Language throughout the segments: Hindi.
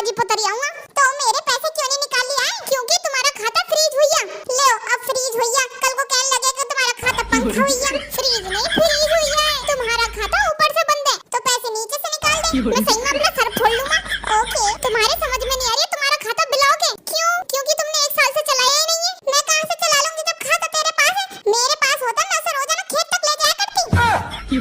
बाजी पुतरी आऊंगा तो मेरे पैसे क्यों नहीं निकाल लिया है? क्योंकि तुम्हारा खाता फ्रीज हुई है। ले अब फ्रीज हुई है, कल को कहने लगेगा तुम्हारा खाता पंखा हुई है। फ्रीज नहीं फ्रीज हुई है, तुम्हारा खाता ऊपर से बंद है तो पैसे नीचे से निकाल दे। मैं सही में अपना सर फोड़ लूंगा। ओके तुम्हारे समझ में नहीं आ रही है, तुम्हारा खाता ब्लॉक है। क्यों? क्योंकि तुमने 1 साल से चलाया ही नहीं है। मैं कहां से चला लूंगी जब खाता तेरे पास है? मेरे पास होता ना सर रोजाना खेत तक ले जाया करती।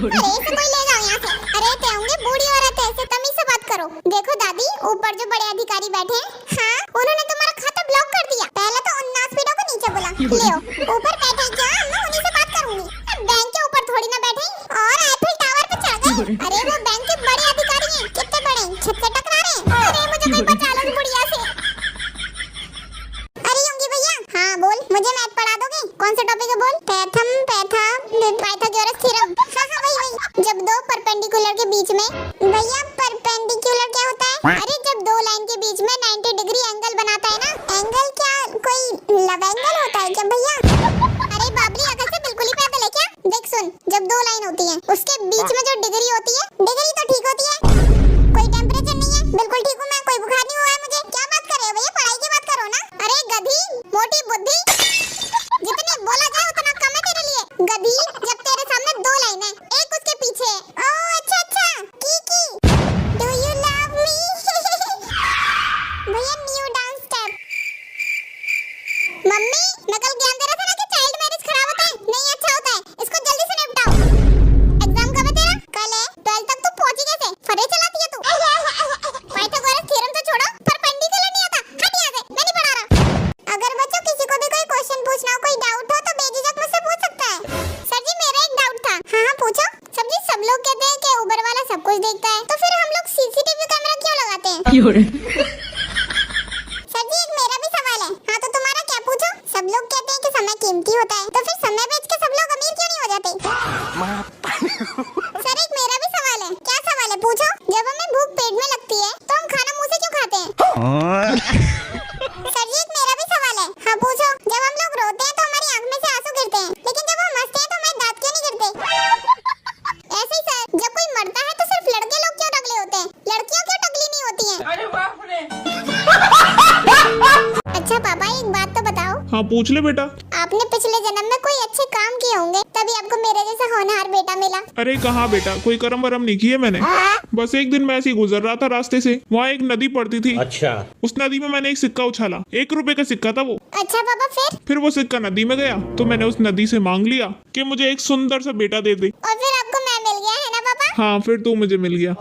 अरे इसे कोई ले जाओ यहाँ से। अरे ते होंगे बूढ़ी औरत है, ऐसे तमीज से बात करो। देखो दादी ऊपर जो बड़े अधिकारी बैठे हैं, हाँ उन्होंने तुम्हारा खाता ब्लॉक कर दिया। पहले तो उन नासपीड़ों को नीचे बुला। ले ऊपर बैठे क्या? मैं उन्हीं से बात करूंगी। बैंक के ऊपर थोड़ी ना बैठे और आईफिल टावर पे चढ़ गए। अरे वो बैंक के बड़े अधिकारी हैं। कितने बड़े? छत से टकरा रहे हैं। अरे मुझे कोई बचा लो बुढ़िया से। अरे योगी भैया हाँ बोल, मुझे मैथ पढ़ा दोगे? कौन सा टॉपिक है बोल? Pythagoras theorem. हाँ वही। जब दो परपेंडिकुलर के बीच में, भैया परपेंडिकुलर क्या होता है? अरे जब दो लाइन के बीच में 90 डिग्री एंगल बनाता है ना। एंगल क्या कोई लव एंगल होता है क्या भैया? अरे बाबरी अकल से बिल्कुल ही पैदल है क्या? देख सुन, जब दो लाइन होती है उसके बीच में जो डिग्री होती है, डिग्री तो ठीक होती है, कोई टेम्परेचर नहीं है। बिल्कुल ठीक हूँ मैं, कोई बुखार नहीं हुआ है मुझे। क्या बात कर रहे हो भैया? पढ़ाई की बात करो ना। अरे गधी मोटी बुद्धि, जितने बोला जाए उतना कम है तेरे लिए। गधी जब तेरे सामने दो लाइन है, एक उसके पीछे है। ओह अच्छा की डू यू लव मी? भैया न्यू डांस स्टेप। मम्मी नकल ज्ञान दे रहा था ना कि चाइल्ड मैरिज खराब होता है, नहीं अच्छा होता है। इसको जल्दी से निपटाओ। एग्जाम कब है तेरा? कल है। 12 तक तू पहुंची कैसे? फरे चलाती है तू। पाइथागोरस थ्योरम तो छोड़ो, परपेंडिकुलर नहीं आता। हट यहाँ से, मैं नहीं पढ़ा रहा। अगर बच्चों किसी को भी कोई क्वेश्चन पूछना हो, कोई डाउट हो तो बेझिझक मुझसे पूछ सकता है। सर जी मेरा एक डाउट था। हाँ पूछो। सर जी सब लोग कहते हैं कि उबर वाला सब कुछ देखता है, तो फिर हम लोग सीसीटीवी कैमरा क्यों लगाते हैं? सर जी एक मेरा भी सवाल है। हाँ तो तुम्हारा क्या? पूछो। सब लोग कहते हैं कि समय कीमती होता है, तो फिर समय बेच के सब लोग अमीर क्यों नहीं हो जाते? सर एक मेरा भी सवाल है। क्या सवाल है? पूछो। जब हमें भूख पेट में लगती है तो हम खाना मुंह से क्यों खाते हैं? सर जी एक मेरा भी सवाल है। हाँ पूछो। जब हम लोग रोते हैं तो हमारी आंख में से आंसू गिरते हैं, लेकिन जब हम हंसते हैं तो हमारे दांत क्यों नहीं गिरते? ऐसे ही सर, जब कोई मरता है तो सिर्फ लड़के लोग क्यों टकले होते हैं, लड़कियां क्यों टकली नहीं होती हैं? अरे बाप रे। अच्छा पापा एक बात तो बताओ। हाँ पूछ ले बेटा। आपने पिछले जन्म में कोई अच्छे काम किए होंगे, तभी आपको मेरे जैसा होनहार बेटा मिला। अरे कहाँ बेटा, कोई कर्म वरम नहीं किए मैंने। बस एक दिन मैं ऐसे ही गुजर रहा था रास्ते से, वहाँ एक नदी पड़ती थी। अच्छा। उस नदी में मैंने एक सिक्का उछाला, 1 रुपए का सिक्का था वो। अच्छा पापा फिर वो सिक्का नदी में गया तो मैंने उस नदी से मांग लिया कि मुझे एक सुंदर सा बेटा दे दे। और फिर आपको मैं मिल गया है ना पापा? हाँ फिर तू मुझे मिल गया।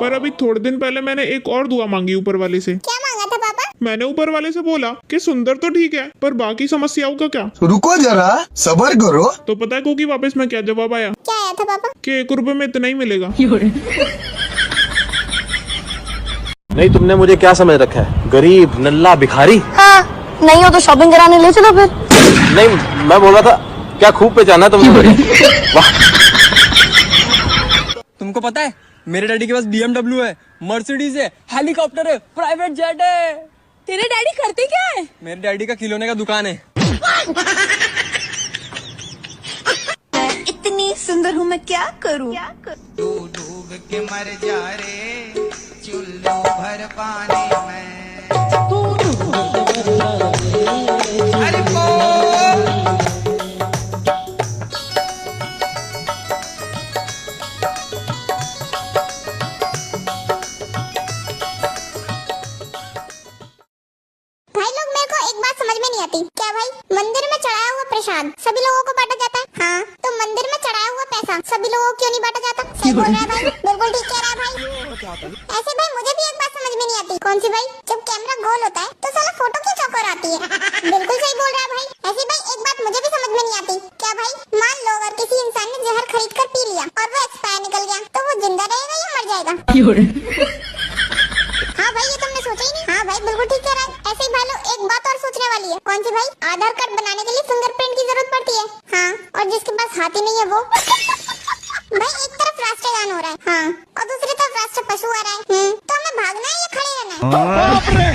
पर अभी थोड़े दिन पहले मैंने एक और दुआ मांगी ऊपर वाले से। क्या मांगा था पापा? मैंने ऊपर वाले से बोला कि सुंदर तो ठीक है पर बाकी समस्याओं का क्या? रुको जरा सबर करो। तो पता है कोकी वापस में क्या जवाब आया? क्या आया था पापा? कि 1 रुपए में इतना ही मिलेगा। नहीं तुमने मुझे क्या समझ रखा है, गरीब नल्ला भिखारी? हाँ नहीं हो तो शॉपिंग कराने ले चलो फिर। नहीं मैं बोल रहा था क्या खूब पहचाना तुमने मुझे। वाह। तुमको पता है मेरे डैडी के पास BMW है, मर्सिडीज है, हेलीकॉप्टर है, प्राइवेट जेट है। तेरे डैडी करते क्या है? मेरे डैडी का खिलौने का दुकान है। इतनी सुंदर हूँ मैं क्या करूँ? तू डूब के मर जा रे चुल्लू भर पानी में। अरे भाई लोग मेरे को एक बात समझ में नहीं आती। क्या भाई मंदिर में चढ़ाया हुआ प्रसाद सभी लोगों को बांटा जाता है? हाँ तो मंदिर में चढ़ाया हुआ पैसा सभी लोगों को क्यों नहीं बांटा जाता? सही बोल रहा है भाई, बिल्कुल ठीक कह रहा है भाई। ऐसे भाई मुझे भी एक बात समझ में नहीं आती। कौन सी भाई? जब कैमरा गोल होता है तो साला फोटो क्यों चौकोर आती है? बिल्कुल सही बोल रहा है भाई। ऐसे भाई एक बात मुझे भी समझ में नहीं आती। क्या भाई मान लो अगर किसी इंसान ने जहर खरीद कर पी लिया और वो एक्सपायर निकल गया तो वो जिंदा रहेगा या मर जाएगा? हाँ भाई ये तुमने सोचा ही नहीं। हाँ भाई बिल्कुल ठीक कह रहा है। ऐसे ही भाई लोग एक बात और सोचने वाली है। कौन सी भाई? आधार कार्ड बनाने के लिए फिंगरप्रिंट की जरूरत पड़ती है। हाँ और जिसके पास हाथ ही नहीं है वो भाई एक तरफ राष्ट्रगान हो रहा है, हाँ और दूसरी तरफ राष्ट्र पशु आ रहा है। तो हमें भागना है या खड़े रहना है?